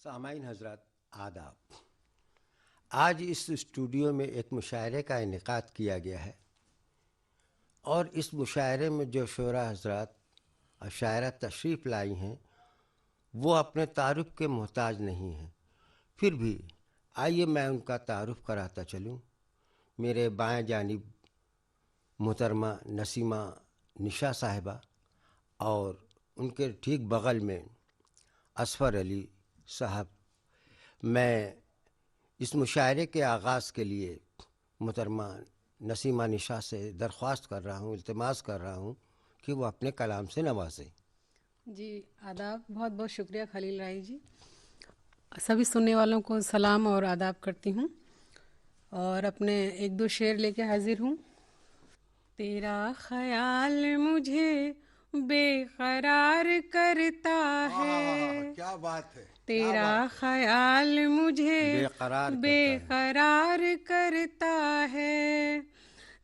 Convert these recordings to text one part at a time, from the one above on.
सामाईन हजरत आदाब। आज इस स्टूडियो में एक मुशायरे का इनेकाद किया गया है और इस मुशायरे में जो शोरा हजरत और शायरा तशरीफ़ लाई हैं वो अपने तारुफ के मोहताज नहीं हैं। फिर भी आइए मैं उनका तारुफ कराता चलूँ। मेरे बाएं जानिब मोहतरमा नसीमा निशा साहिबा और उनके ठीक बगल में असफ़र अली साहब। मैं इस मुशायरे के आगाज़ के लिए मोहतरमा नसीमा निशा से दरख्वास्त कर रहा हूँ, इल्तिमास कर रहा हूँ कि वो अपने कलाम से नवाजें। जी आदाब, बहुत बहुत शुक्रिया खलील राही जी। सभी सुनने वालों को सलाम और आदाब करती हूँ और अपने एक दो शेर लेके हाजिर हूँ। तेरा ख्याल मुझे बेकरार करता है, क्या बात है, तेरा ख्याल मुझे बेकरार करता है,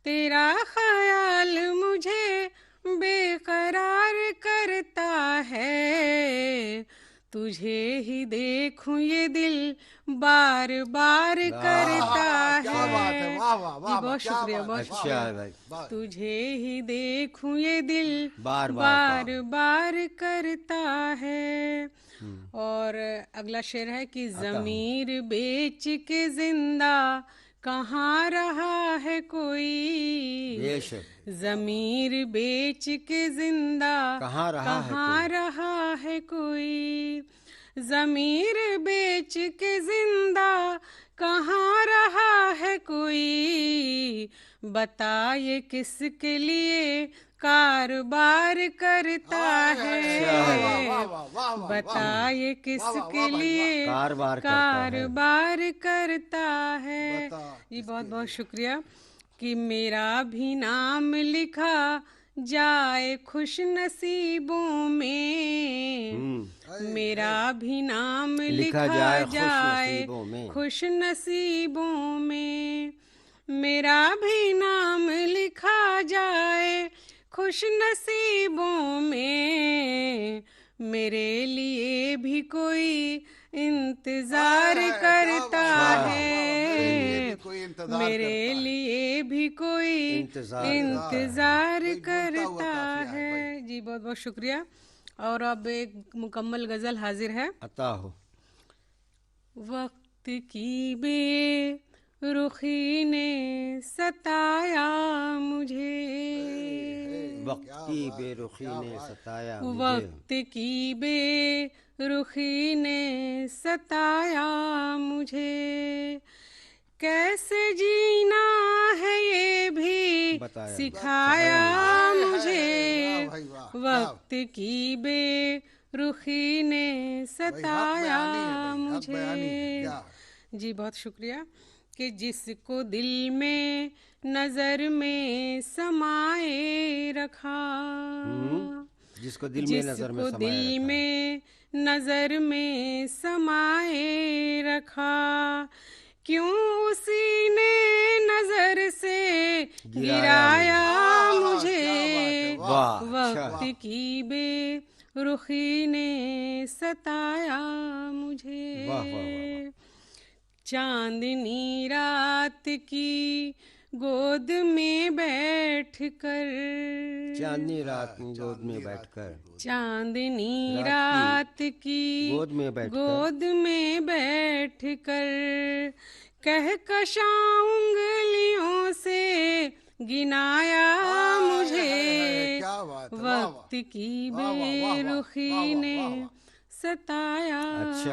तेरा ख्याल मुझे बेकरार करता है, तुझे ही देखूं ये दिल बार बार करता क्या बात है, है। वाह वाह वाह, जी बहुत शुक्रिया, बहुत अच्छा शुक्रिया। है भाई। तुझे ही देखूं ये दिल बार बार बार करता है। और अगला शेर है कि आता हूँ। ज़मीर बेच के जिंदा कहाँ रहा है कोई, बेशक ज़मीर बेच के जिंदा कहाँ रहा है कोई, रहा है कोई, ज़मीर बेच के जिंदा कहाँ रहा है कोई, बता ये किसके लिए कारोबार करता है, बता ये किसके लिए कारोबार करता है। जी बहुत बहुत शुक्रिया कि मेरा भी नाम लिखा जाए खुश नसीबों में, मेरा भी नाम लिखा जाए खुश नसीबों में, मेरा भी नाम लिखा जाए खुश नसीबों में, मेरे लिए भी कोई इंतजार करता है, मेरे लिए भी कोई इंतजार करता है। जी बहुत बहुत शुक्रिया। और अब एक मुकम्मल गज़ल हाजिर है। अता हो। वक्त की बेरुखी ने सताया मुझे, वक्त की बेरुखी ने सताया मुझे, वक्त की बेरुखी ने सताया मुझे, कैसे जीना है ये भी सिखाया मुझे, वक्त की बेरुखी ने सताया मुझे। जी बहुत शुक्रिया कि जिसको दिल में नजर में समाए रखा, जिसको दिल में नजर में समाए रखा, क्यों उसी ने नजर से गिराया मुझे, वक्त की बेरुखी ने सताया मुझे, चांदनी रात की गोद में बैठकर, चांदनी रात की गोद में बैठकर, चांदनी रात की गोद में बैठकर, कहकशा उंगलियों से गिनाया मुझे, वक्त की बेरुखी ने सताया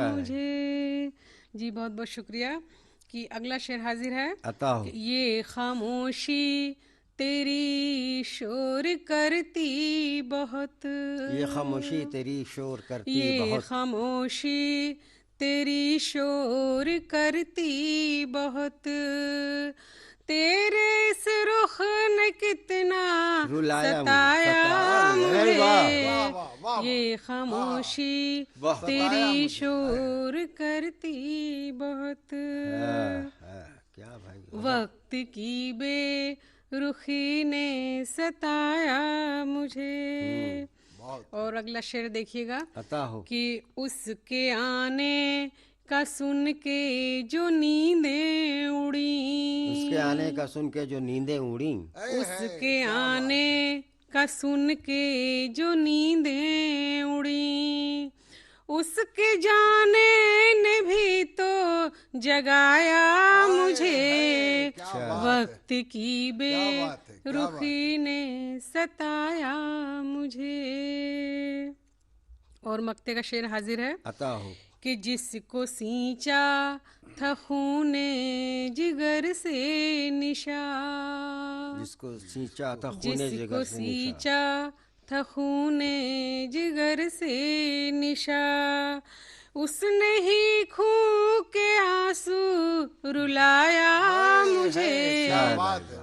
मुझे। जी बहुत बहुत शुक्रिया कि अगला शेर हाजिर है। अता हो। ये खामोशी तेरी शोर करती बहुत, ये खामोशी तेरी शोर करती ये बहुत, खामोशी तेरी शोर करती बहुत, तेरे इस रुख ने कितना सताया मुझे, ये खामोशी तेरी शोर करती बहुत, क्या भाई, वक्त की बेरुखी ने सताया मुझे, और अगला शेर देखिएगा अता हो। कि उसके आने का सुन के जो नींदें उड़ी, उसके आने का सुन के जो नींदें उड़ी, उसके आने का सुन के जो नींदें उड़ी, उसके जाने ने भी तो जगाया मुझे, वक्त की बेरुखी ने सताया मुझे। और मक्ते का शेर हाजिर है अता हो। कि जिसको सींचा था खूने जिगर से निशा, जिसको सींचा था खूने जिसको जिगर से निशा, सींचा था खूने जिगर से निशा, उसने ही खून के आंसू रुलाया मुझे,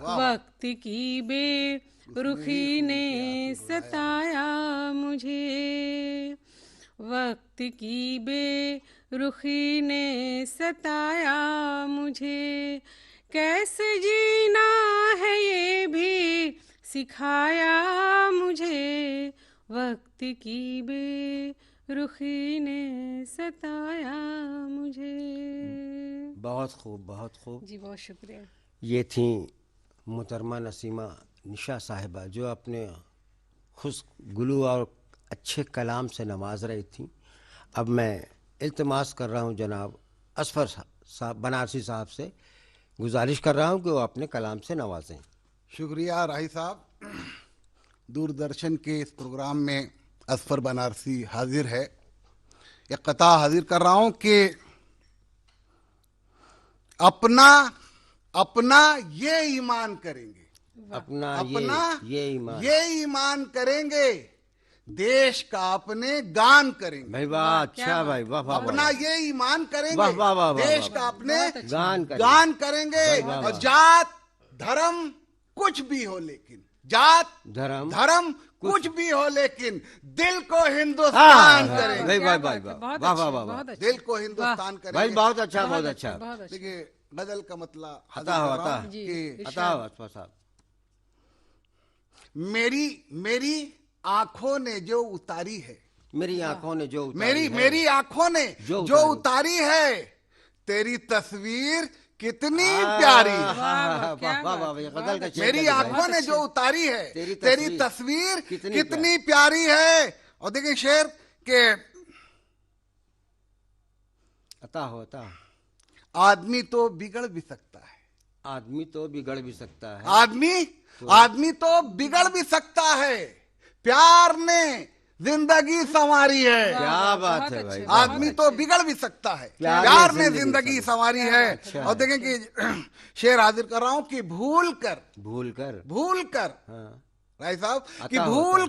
वक्त की बेरुखी ने सताया मुझे, वक्त की बेरुखी ने सताया मुझे, कैसे जीना है ये भी सिखाया मुझे, वक्त की बेरुखी ने सताया मुझे। बहुत खूब, बहुत खूब। जी बहुत शुक्रिया। ये थी मोहतरमा नसीमा निशा साहिबा, जो अपने खुशगुलू और अच्छे कलाम से नवाज रही थी। अब मैं इल्तिमास कर रहा हूँ जनाब असफर साहब बनारसी साहब से, गुजारिश कर रहा हूँ कि वो अपने कलाम से नवाजें। शुक्रिया राही साहब। दूरदर्शन के इस प्रोग्राम में असफर बनारसी हाजिर है। एक कता हाजिर कर रहा हूँ कि अपना अपना ये ईमान करेंगे, अपना ये ईमान, ये ईमान करेंगे, देश का अपने गान करेंगे। भाई वाह, अच्छा भाई, वाह वाह, अपना ये ईमान करेंगे, वाह वाह वाह, देश का अपने गान करेंगे। और जात धर्म कुछ भी हो, लेकिन जात धर्म कुछ भी हो, लेकिन दिल को हिंदुस्तान करेंगे। वाह वाह वाह वाह वाह वाह, दिल को हिंदुस्तान करेंगे। भाई बहुत अच्छा, बहुत अच्छा। देखिए गजल का मतलब साहब, मेरी आंखों ने जो उतारी है, मेरी आंखों ने जो मेरी आंखों ने जो उतारी है, तेरी तस्वीर कितनी प्यारी है। मेरी आंखों ने जो उतारी है, तेरी तस्वीर कितनी प्यारी है। और देखिए शेर के अता हो, अता। आदमी तो बिगड़ भी सकता है, आदमी तो बिगड़ भी सकता है, आदमी तो बिगड़ भी सकता है, प्यार ने जिंदगी संवारी है। क्या बात है भाई, आदमी तो बिगड़ भी सकता है, प्यार ने जिंदगी संवारी है। और देखें कि शेर हाजिर कर रहा हूं कि भूल कर राय साहब कि भूल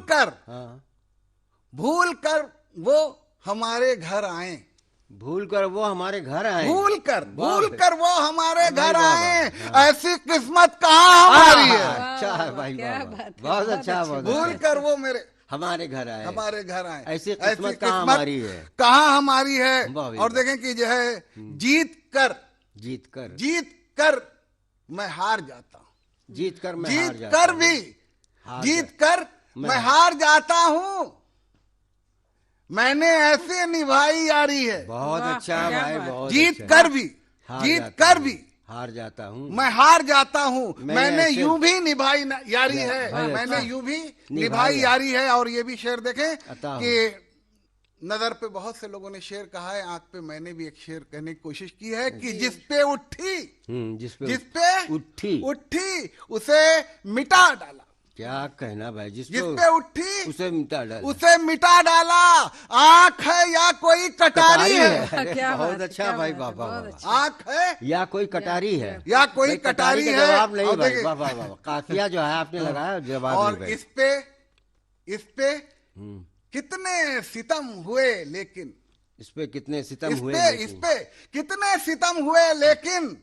कर वो हमारे घर आए, भूल कर वो हमारे घर आए, भूल कर वो हमारे घर आए, ऐसी किस्मत कहाँ हमारी है। अच्छा है भाई, बहुत अच्छा, भूल कर वो मेरे हमारे घर आए, ऐसी किस्मत कहाँ हमारी है। और देखें कि जो है जीत कर मैं हार जाता हूँ, जीत कर मैं हार जाता हूँ, मैंने ऐसे निभाई यारी है। बहुत अच्छा भाई, बहुत जीत कर भी हार जाता हूँ, मैं हार जाता हूँ, मैंने यूं भी निभाई यारी है, मैंने यूं भी निभाई यारी है। और ये भी शेर देखें कि नजर पे बहुत से लोगों ने शेर कहा है, आंख पे मैंने भी एक शेर कहने की कोशिश की है कि जिस पे उठी उसे मिटा डाला। क्या कहना भाई, जिस पे उठी उसे मिटा डाला, आंख है या कोई कटारी है। बहुत अच्छा भाई, बाबा, आंख है या कोई कटारी है, जवाब नहीं भाई, वाह, काफिया जो है आपने लगाया जवाब। और इस पे कितने सितम हुए, लेकिन इस पे कितने सितम हुए, लेकिन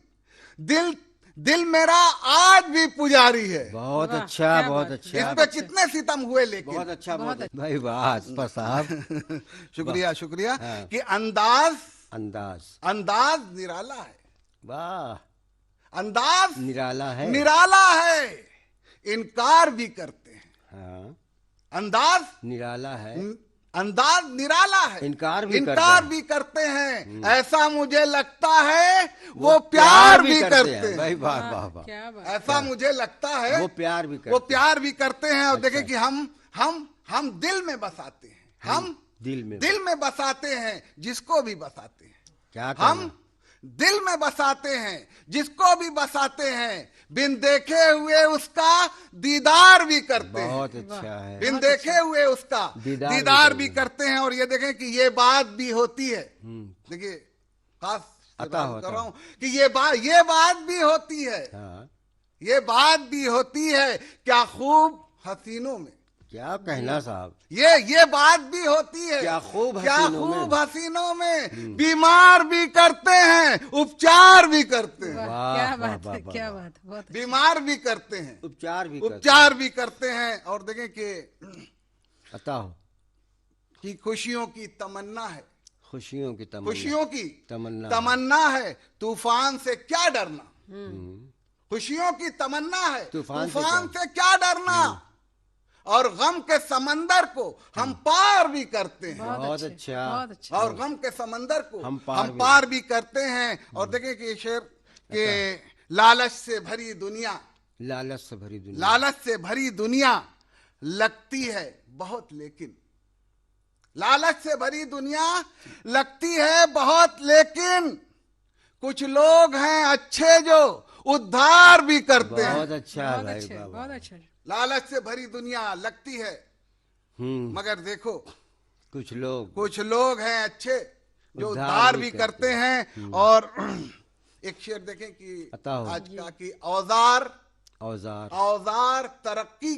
दिल मेरा आज भी पुजारी है। बहुत अच्छा, बहुत अच्छा। इस पे कितने सितम हुए, लेकिन बहुत अच्छा भाई, वाह साहब। शुक्रिया हाँ। कि अंदाज निराला है, वाह, अंदाज निराला है, इनकार भी करते हैं, हाँ, अंदाज निराला है, अंदाज निराला है, इनकार भी करते हैं, ऐसा मुझे लगता है वो प्यार भी करते हैं। भाई वाह वाह वाह, क्या बात। ऐसा मुझे लगता है वो प्यार भी वो प्यार भी करते हैं। और अच्छा। देखें कि हम दिल में बसाते हैं, हम दिल में बसाते हैं जिसको भी बसाते हैं। क्या हम दिल में बसाते हैं जिसको भी बसाते हैं, बिन देखे हुए उसका दीदार भी करते हैं। बहुत अच्छा है, बिन देखे हुए उसका दीदार भी करते हैं। और ये देखें कि ये बात भी होती है, देखिए खास कर रहा हूं कि ये बात भी होती है, हाँ। ये बात भी होती है क्या खूब हसीनों में। क्या कहना साहब, ये बात भी होती है क्या खूब हसीनों में बीमार भी करते हैं, उपचार भी करते हैं। क्या बात है, क्या बात है, बहुत बीमार भी करते हैं, उपचार भी करते हैं। और देखें कि पता हो कि खुशियों की तमन्ना है, खुशियों की तमन्ना है, तूफान से क्या डरना। खुशियों की तमन्ना है, तूफान से क्या डरना। और गम के समंदर को हम पार भी करते हैं। बहुत अच्छा, बहुत अच्छा। और गम के समंदर को हम पार भी करते हैं। और देखें कि शेर के लालच से भरी दुनिया, लालच से भरी दुनिया लगती है बहुत, लेकिन लालच से भरी दुनिया लगती है बहुत, लेकिन कुछ लोग हैं अच्छे जो उद्धार भी करते हैं। बहुत अच्छा बहुत अच्छा, बहुत अच्छा। लालच से भरी दुनिया लगती है, मगर देखो कुछ लोग हैं अच्छे जो उद्धार भी करते हैं। और एक शेर देखें कि आज का कि औजार तरक्की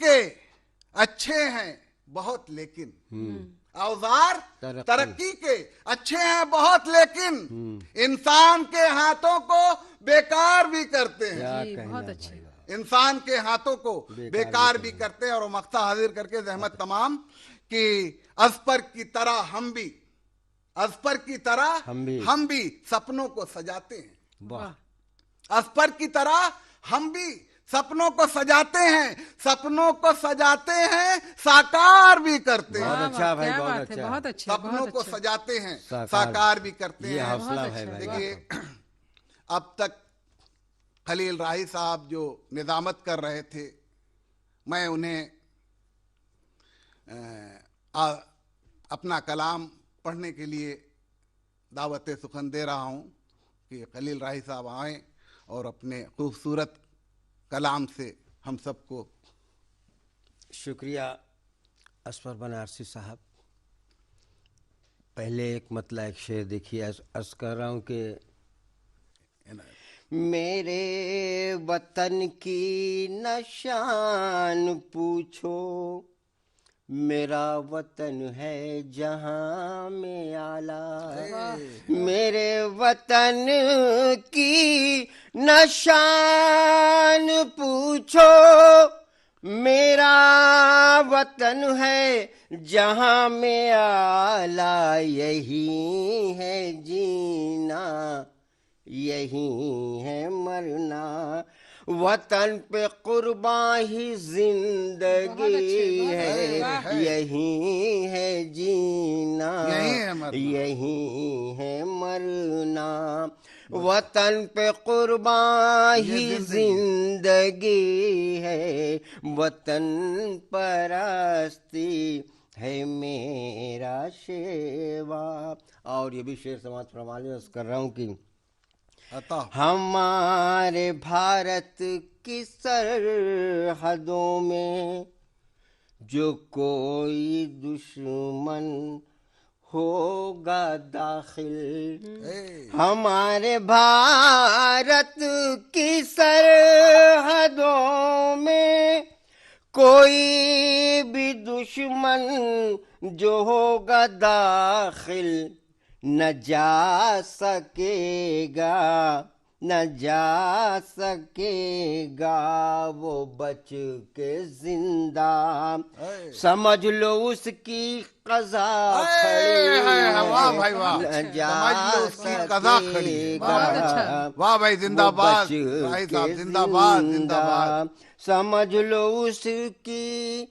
के अच्छे हैं बहुत, लेकिन औजार तरक्की के अच्छे हैं बहुत, लेकिन इंसान के हाथों को बेकार भी करते हैं। बहुत अच्छे। इंसान के हाथों को बेकार भी करते हैं। और मक्ता हाजिर करके जहमत तमाम कि अस्पर की तरह हम भी सपनों को सजाते हैं। अस्पर की तरह हम भी सपनों को सजाते हैं, साकार भी करते हैं। बहुत अच्छा भाई, बहुत अच्छा। सपनों को सजाते हैं, साकार भी करते हैं। हौसला है भाई। देखिए अब तक खलील राही साहब जो निजामत कर रहे थे, मैं उन्हें अपना कलाम पढ़ने के लिए दावत सुखन दे रहा हूं कि खलील राही साहब आए और अपने खूबसूरत कलाम से हम सबको। शुक्रिया असफर बनारसी साहब। पहले एक मतलब एक शेर देखिए, अर्ज कर रहा हूँ कि मेरे वतन की न शान पूछो, मेरा वतन है जहां में आला। मेरे वतन की न शान पूछो, मेरा वतन है जहां में आला। यही है जीना, यही है मरना, वतन पे कुर्बान ही जिंदगी है। यही है जीना, यही है मरना, वतन पे कुर्बान ही जिंदगी है। वतन परस्ती है मेरा शेवा। और ये भी शेर समाज फरमाने कर रहा हूँ कि हमारे भारत की सरहदों में जो कोई दुश्मन होगा दाखिल, हमारे भारत की सरहदों में कोई भी दुश्मन जो होगा दाखिल, न जा सकेगा न जा सकेगा वो बच के जिंदा, समझ लो उसकी कज़ा खड़ी है, वाह भाई वाह, न जा समझ लो उसकी कज़ा खड़ी है। सकेगा वाह भाई, जिंदाबाद भाई साहब, जिंदाबाद जिंदाबाद। समझ लो उसकी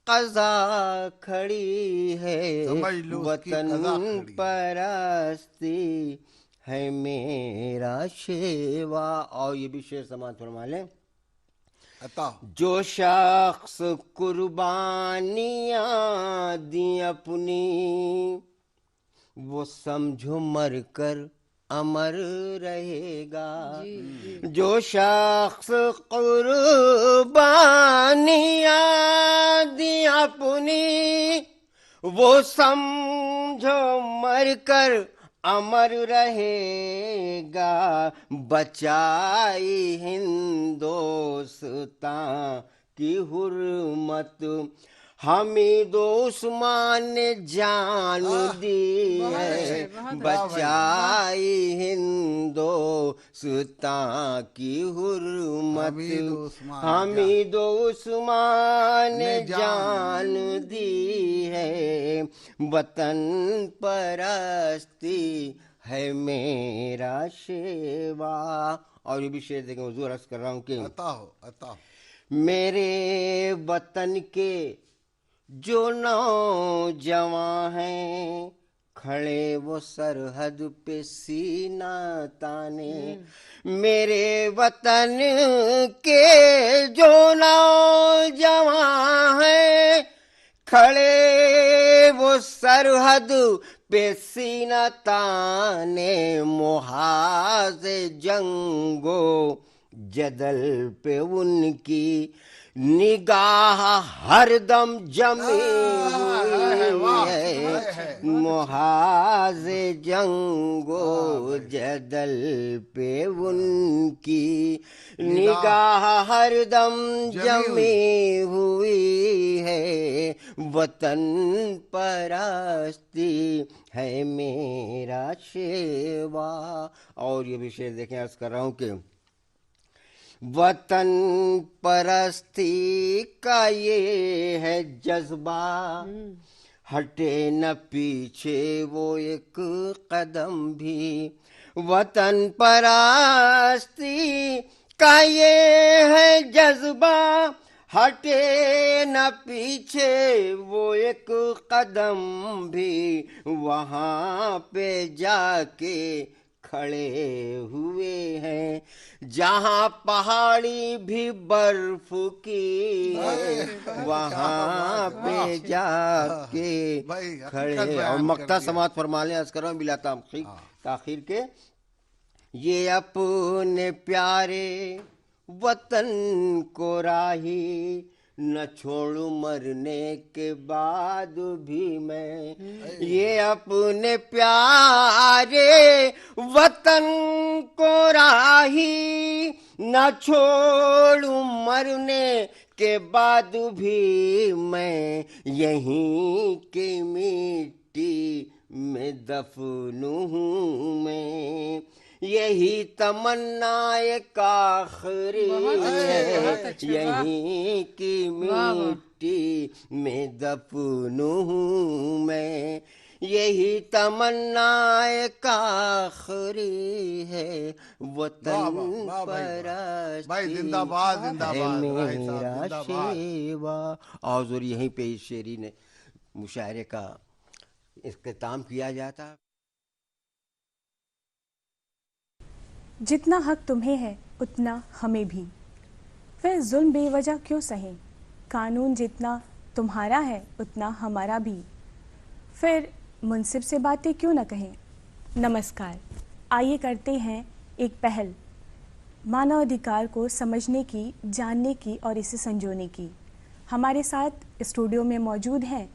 कज़ा खड़ी है, समझ लो उसकी वतन कज़ा खड़ी है। परस्ती है मेरा शेवा। और ये भी शेर समाज फरमा लें। जो शख्स कुर्बानियां दी अपनी, वो समझो मर कर अमर रहेगा। जो शख्स कुर्बानियां दी अपनी, वो समझो मर कर अमर रहेगा। बचाई हिंदोस्तां की हुर्मत हमीदो उस्मान ने जान दी है। बचाई हिंदोस्तां की हुर्मत हमीदो उस्मान ने जान दी है। वतन परस्ती है मेरा शेवा। और ये भी शेर देखें, हुजूर अर्ज कर रहा हूँ कि अता हो मेरे वतन के जो नौजवान हैं, खड़े वो सरहद पे सीना ताने। मेरे वतन के जो नौजवान हैं, खड़े वो सरहद पे सीना ताने। मुहाज़े जंगो जदल पे उनकी निगाह हरदम जमी हुई है। मुहाज़े जंगो जदल पे उनकी निगाह हरदम जमी हुई है। वतन परस्ती है मेरा शेवा। और ये भी शेर देखें, अर्ज कर रहा हूँ कि वतन परस्ती का ये है जज्बा, हटे न पीछे वो एक कदम भी। वतन परस्ती का ये है जज्बा, हटे न पीछे वो एक कदम भी। वहाँ पे जाके खड़े हुए हैं जहाँ पहाड़ी भी बर्फ की है। वहाँ पे जाके खड़े। और मक्ता समात फरमा लें, अर्ज कर रहा हूँ बिला ताखीर के, ये अपने प्यारे वतन को राही न छोड़ू मरने के बाद भी मैं। ये अपने प्यारे वतन को राही न छोड़ू मरने के बाद भी मैं। यहीं की मिट्टी में दफन हूँ मैं। यही तमन्ना एक आखिरी है। यहीं की मिट्टी में दफन हूँ मैं। यही तमन्ना एक आखिरी है। वतन परस्ती जिंदाबाद जिंदाबाद मेरा शेवा। और यहीं पे इस शेरी ने मुशायरे का इख्तिताम किया जाता। जितना हक तुम्हें है उतना हमें भी, फिर जुल्म बेवजह क्यों सहें। कानून जितना तुम्हारा है उतना हमारा भी, फिर मुनसिब से बातें क्यों न कहें। नमस्कार, आइए करते हैं एक पहल मानव अधिकार को समझने की, जानने की और इसे संजोने की। हमारे साथ स्टूडियो में मौजूद हैं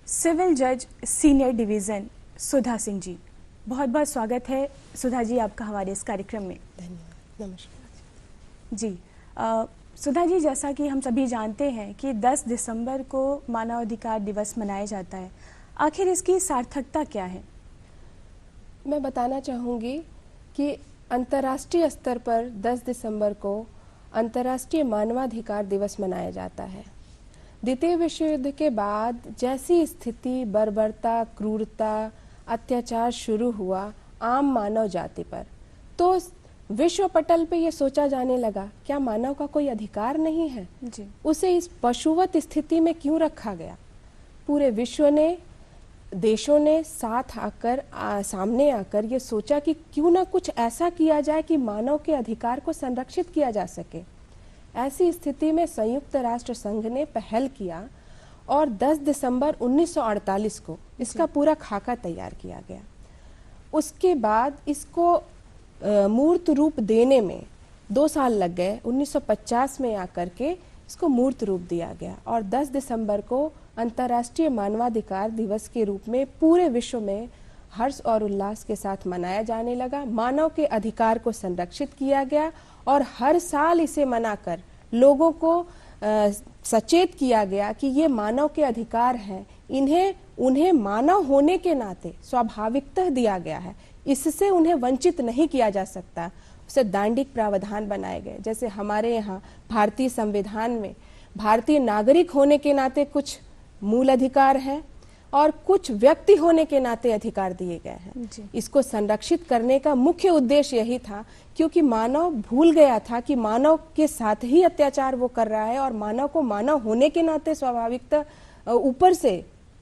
सिविल जज सीनियर डिवीज़न सुधा सिंह जी। बहुत बहुत स्वागत है सुधा जी आपका हमारे इस कार्यक्रम में। धन्यवाद। नमस्कार जी। सुधा जी, जैसा कि हम सभी जानते हैं कि 10 दिसंबर को मानवाधिकार दिवस मनाया जाता है, आखिर इसकी सार्थकता क्या है? मैं बताना चाहूँगी कि अंतर्राष्ट्रीय स्तर पर 10 दिसंबर को अंतर्राष्ट्रीय मानवाधिकार दिवस मनाया जाता है। द्वितीय विश्व युद्ध के बाद जैसी स्थिति, बर्बरता, क्रूरता, अत्याचार शुरू हुआ आम मानव जाति पर, तो विश्व पटल पे ये सोचा जाने लगा क्या मानव का कोई अधिकार नहीं है जी। उसे इस पशुवत स्थिति में क्यों रखा गया। पूरे विश्व ने, देशों ने साथ आकर सामने आकर ये सोचा कि क्यों ना कुछ ऐसा किया जाए कि मानव के अधिकार को संरक्षित किया जा सके। ऐसी स्थिति में संयुक्त राष्ट्र संघ ने पहल किया और 10 दिसंबर 1948 को इसका पूरा खाका तैयार किया गया। उसके बाद इसको मूर्त रूप देने में 2 साल लग गए। 1950 में आकर के इसको मूर्त रूप दिया गया और 10 दिसंबर को अंतर्राष्ट्रीय मानवाधिकार दिवस के रूप में पूरे विश्व में हर्ष और उल्लास के साथ मनाया जाने लगा। मानव के अधिकार को संरक्षित किया गया और हर साल इसे मनाकर लोगों को सचेत किया गया कि ये मानव के अधिकार हैं, उन्हें मानव होने के नाते स्वाभाविकतः दिया गया है, इससे उन्हें वंचित नहीं किया जा सकता। उसे दांडिक प्रावधान बनाए गए। जैसे हमारे यहाँ भारतीय संविधान में भारतीय नागरिक होने के नाते कुछ मूल अधिकार हैं और कुछ व्यक्ति होने के नाते अधिकार दिए गए हैं। इसको संरक्षित करने का मुख्य उद्देश्य यही था क्योंकि मानव भूल गया था कि मानव के साथ ही अत्याचार वो कर रहा है और मानव को मानव होने के नाते स्वाभाविकता ऊपर से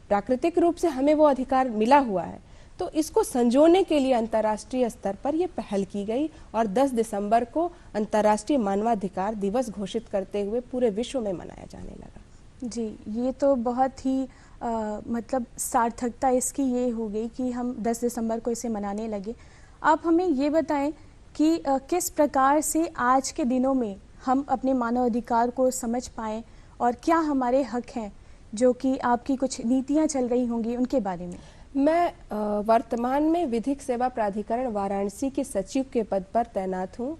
प्राकृतिक रूप से हमें वो अधिकार मिला हुआ है। तो इसको संजोने के लिए अंतर्राष्ट्रीय स्तर पर यह पहल की गई और 10 दिसंबर को अंतर्राष्ट्रीय मानवाधिकार दिवस घोषित करते हुए पूरे विश्व में मनाया जाने लगा। जी, ये तो बहुत ही मतलब सार्थकता इसकी ये हो गई कि हम 10 दिसंबर को इसे मनाने लगे। आप हमें ये बताएं कि किस प्रकार से आज के दिनों में हम अपने मानव अधिकार को समझ पाएं और क्या हमारे हक हैं, जो कि आपकी कुछ नीतियां चल रही होंगी उनके बारे में। मैं वर्तमान में विधिक सेवा प्राधिकरण वाराणसी के सचिव के पद पर तैनात हूँ।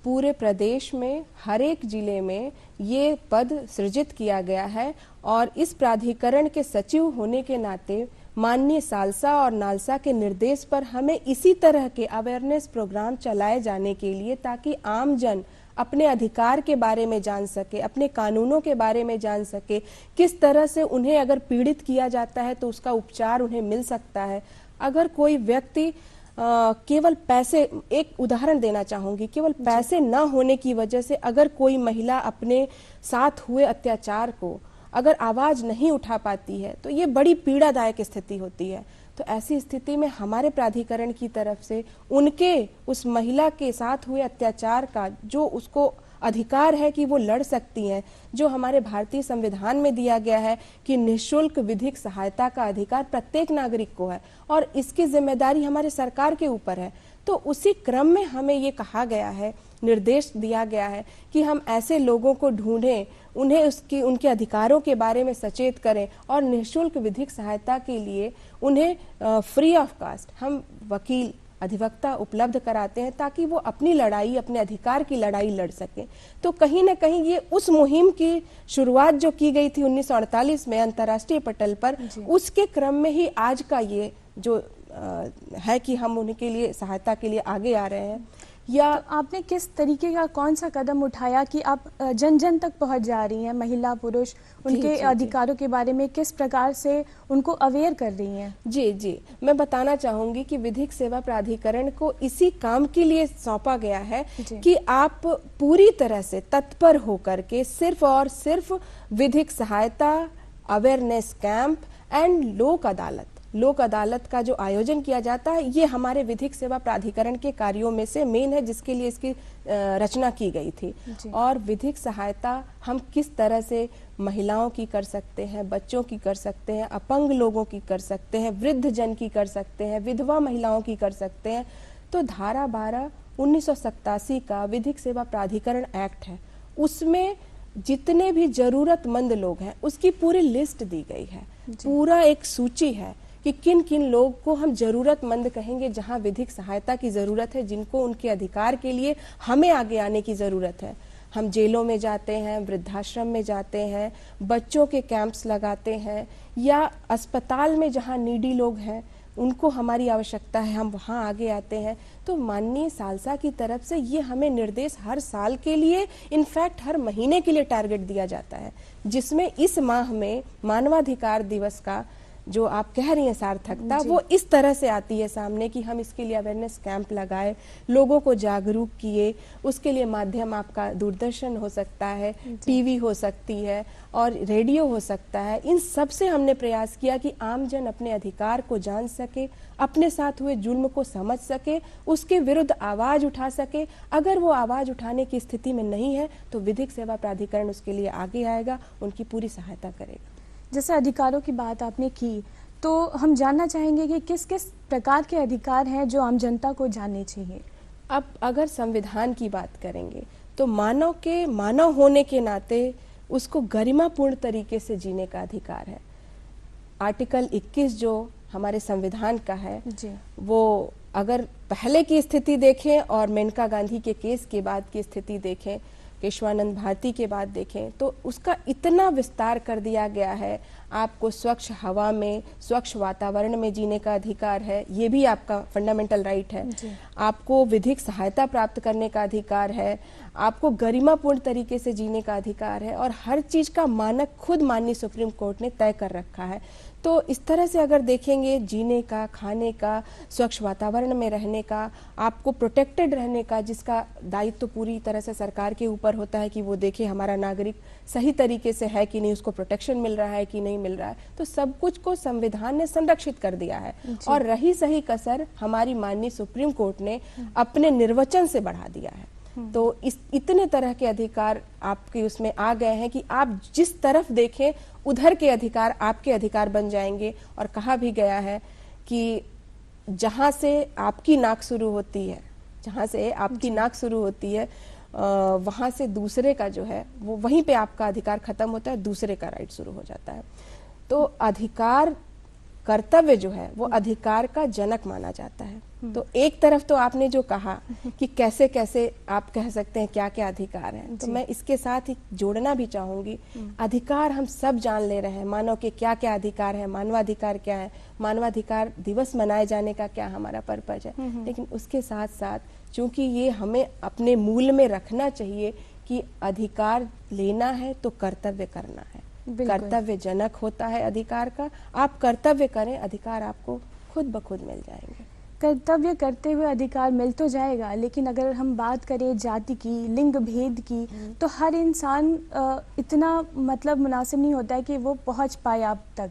पूरे प्रदेश में हर एक जिले में ये पद सृजित किया गया है और इस प्राधिकरण के सचिव होने के नाते माननीय सालसा और नालसा के निर्देश पर हमें इसी तरह के अवेयरनेस प्रोग्राम चलाए जाने के लिए, ताकि आम जन अपने अधिकार के बारे में जान सके, अपने कानूनों के बारे में जान सके, किस तरह से उन्हें अगर पीड़ित किया जाता है तो उसका उपचार उन्हें मिल सकता है। अगर कोई व्यक्ति केवल पैसे, एक उदाहरण देना चाहूंगी, केवल पैसे न होने की वजह से अगर कोई महिला अपने साथ हुए अत्याचार को अगर आवाज नहीं उठा पाती है तो ये बड़ी पीड़ादायक स्थिति होती है। तो ऐसी स्थिति में हमारे प्राधिकरण की तरफ से उनके, उस महिला के साथ हुए अत्याचार का जो उसको अधिकार है कि वो लड़ सकती हैं, जो हमारे भारतीय संविधान में दिया गया है कि निःशुल्क विधिक सहायता का अधिकार प्रत्येक नागरिक को है और इसकी जिम्मेदारी हमारे सरकार के ऊपर है। तो उसी क्रम में हमें ये कहा गया है, निर्देश दिया गया है कि हम ऐसे लोगों को ढूंढें, उन्हें उनके अधिकारों के बारे में सचेत करें और निःशुल्क विधिक सहायता के लिए उन्हें फ्री ऑफ कास्ट हम वकील, अधिवक्ता उपलब्ध कराते हैं ताकि वो अपनी लड़ाई, अपने अधिकार की लड़ाई लड़ सकें। तो कहीं ना कहीं ये उस मुहिम की शुरुआत जो की गई थी 1948 में अंतर्राष्ट्रीय पटल पर, उसके क्रम में ही आज का ये जो है कि हम उनके लिए सहायता के लिए आगे आ रहे हैं। या तो आपने किस तरीके का कौन सा कदम उठाया कि आप जन जन तक पहुंच जा रही हैं, महिला पुरुष उनके अधिकारों के बारे में किस प्रकार से उनको अवेयर कर रही हैं? जी, मैं बताना चाहूंगी कि विधिक सेवा प्राधिकरण को इसी काम के लिए सौंपा गया है कि आप पूरी तरह से तत्पर होकर के सिर्फ और सिर्फ विधिक सहायता, अवेयरनेस कैंप एंड लोक अदालत का जो आयोजन किया जाता है, ये हमारे विधिक सेवा प्राधिकरण के कार्यों में से मेन है, जिसके लिए इसकी रचना की गई थी। और विधिक सहायता हम किस तरह से महिलाओं की कर सकते हैं, बच्चों की कर सकते हैं, अपंग लोगों की कर सकते हैं, वृद्ध जन की कर सकते हैं, विधवा महिलाओं की कर सकते हैं। तो धारा 12 1987 का विधिक सेवा प्राधिकरण एक्ट है, उसमें जितने भी जरूरतमंद लोग हैं उसकी पूरी लिस्ट दी गई है। पूरा एक सूची है कि किन किन लोग को हम जरूरतमंद कहेंगे, जहां विधिक सहायता की जरूरत है, जिनको उनके अधिकार के लिए हमें आगे आने की जरूरत है। हम जेलों में जाते हैं, वृद्धाश्रम में जाते हैं, बच्चों के कैंप्स लगाते हैं, या अस्पताल में जहां नीडी लोग हैं उनको हमारी आवश्यकता है, हम वहाँ आगे आते हैं। तो माननीय सालसा की तरफ से ये हमें निर्देश हर साल के लिए, इनफैक्ट हर महीने के लिए टारगेट दिया जाता है, जिसमें इस माह में मानवाधिकार दिवस का जो आप कह रही हैं सार्थकता, वो इस तरह से आती है सामने कि हम इसके लिए अवेयरनेस कैंप लगाए, लोगों को जागरूक किए। उसके लिए माध्यम आपका दूरदर्शन हो सकता है, टीवी हो सकती है और रेडियो हो सकता है। इन सब से हमने प्रयास किया कि आमजन अपने अधिकार को जान सके, अपने साथ हुए जुल्म को समझ सके, उसके विरुद्ध आवाज उठा सके। अगर वो आवाज उठाने की स्थिति में नहीं है तो विधिक सेवा प्राधिकरण उसके लिए आगे आएगा, उनकी पूरी सहायता करेगा। जैसे अधिकारों की बात आपने की, तो हम जानना चाहेंगे कि किस किस प्रकार के अधिकार हैं जो आम जनता को जानने चाहिए। अब अगर संविधान की बात करेंगे तो मानव के मानव होने के नाते उसको गरिमापूर्ण तरीके से जीने का अधिकार है। आर्टिकल 21 जो हमारे संविधान का है जी। वो अगर पहले की स्थिति देखें और मेनका गांधी के केस के बाद की स्थिति देखें, केशवानंद भारती के बाद देखें, तो उसका इतना विस्तार कर दिया गया है। आपको स्वच्छ हवा में, स्वच्छ वातावरण में जीने का अधिकार है, ये भी आपका फंडामेंटल राइट है। आपको विधिक सहायता प्राप्त करने का अधिकार है, आपको गरिमापूर्ण तरीके से जीने का अधिकार है, और हर चीज का मानक खुद माननीय सुप्रीम कोर्ट ने तय कर रखा है। तो इस तरह से अगर देखेंगे, जीने का, खाने का, स्वच्छ वातावरण में रहने का, आपको प्रोटेक्टेड रहने का, जिसका दायित्व तो पूरी तरह से सरकार के ऊपर होता है कि वो देखे हमारा नागरिक सही तरीके से है कि नहीं, उसको प्रोटेक्शन मिल रहा है कि नहीं मिल रहा है। तो सब कुछ को संविधान ने संरक्षित कर दिया है। और रही सही कसर हमारी माननीय सुप्रीम कोर्ट ने अपने निर्वचन से बढ़ा दिया है। तो इस इतने तरह के अधिकार आपके उसमें आ गए हैं कि आप जिस तरफ देखें उधर के अधिकार आपके अधिकार बन जाएंगे। और कहा भी गया है कि जहां से आपकी नाक शुरू होती है, जहां से आपकी नाक शुरू होती है, वहां से दूसरे का जो है वो वहीं पे आपका अधिकार खत्म होता है, दूसरे का राइट शुरू हो जाता है। तो अधिकार, कर्तव्य जो है वो अधिकार का जनक माना जाता है। तो एक तरफ तो आपने जो कहा कि कैसे कैसे आप कह सकते हैं क्या क्या अधिकार हैं, तो मैं इसके साथ ही जोड़ना भी चाहूंगी, अधिकार हम सब जान ले रहे हैं, मानव के क्या क्या अधिकार है, मानवाधिकार क्या है, मानवाधिकार दिवस मनाए जाने का क्या हमारा पर्पज है। लेकिन उसके साथ साथ चूंकि ये हमें अपने मूल में रखना चाहिए कि अधिकार लेना है तो कर्तव्य करना है। कर्तव्य जनक होता है अधिकार का, आप कर्तव्य करें, अधिकार आपको खुद ब खुद मिल जाएंगे। कर्तव्य करते हुए अधिकार मिल तो जाएगा, लेकिन अगर हम बात करें जाति की, लिंग भेद की, तो हर इंसान इतना मतलब मुनासिब नहीं होता है कि वो पहुंच पाए आप तक।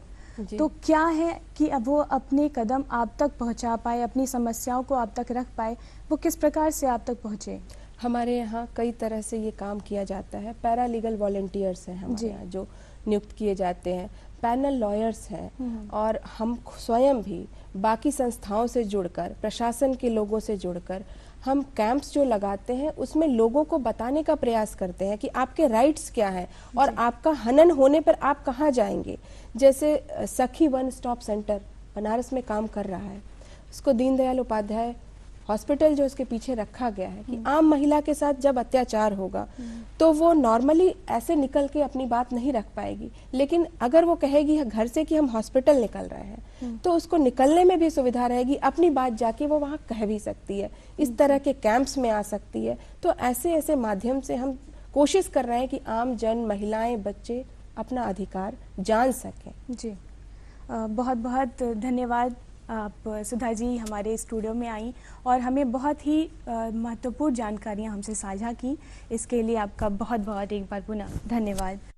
तो क्या है कि अब वो अपने कदम आप तक पहुंचा पाए, अपनी समस्याओं को आप तक रख पाए, वो किस प्रकार से आप तक पहुंचे? हमारे यहाँ कई तरह से ये काम किया जाता है। पैरालीगल वॉलंटियर्स हैं हमारे यहाँ जो नियुक्त किए जाते हैं, पैनल लॉयर्स हैं, और हम स्वयं भी बाकी संस्थाओं से जुड़कर, प्रशासन के लोगों से जुड़कर हम कैंप्स जो लगाते हैं उसमें लोगों को बताने का प्रयास करते हैं कि आपके राइट्स क्या हैं और आपका हनन होने पर आप कहाँ जाएंगे। जैसे सखी वन स्टॉप सेंटर बनारस में काम कर रहा है, उसको दीनदयाल उपाध्याय हॉस्पिटल जो उसके पीछे रखा गया है कि आम महिला के साथ जब अत्याचार होगा तो वो नॉर्मली ऐसे निकल के अपनी बात नहीं रख पाएगी, लेकिन अगर वो कहेगी घर से कि हम हॉस्पिटल निकल रहे हैं तो उसको निकलने में भी सुविधा रहेगी, अपनी बात जाके वो वहाँ कह भी सकती है। इस तरह के कैंप्स में आ सकती है। तो ऐसे ऐसे माध्यम से हम कोशिश कर रहे हैं कि आम जन, महिलाएं, बच्चे अपना अधिकार जान सकें। जी, बहुत बहुत धन्यवाद। आप सुधा जी हमारे स्टूडियो में आई और हमें बहुत ही महत्वपूर्ण जानकारियां हमसे साझा की। इसके लिए आपका बहुत बहुत एक बार पुनः धन्यवाद।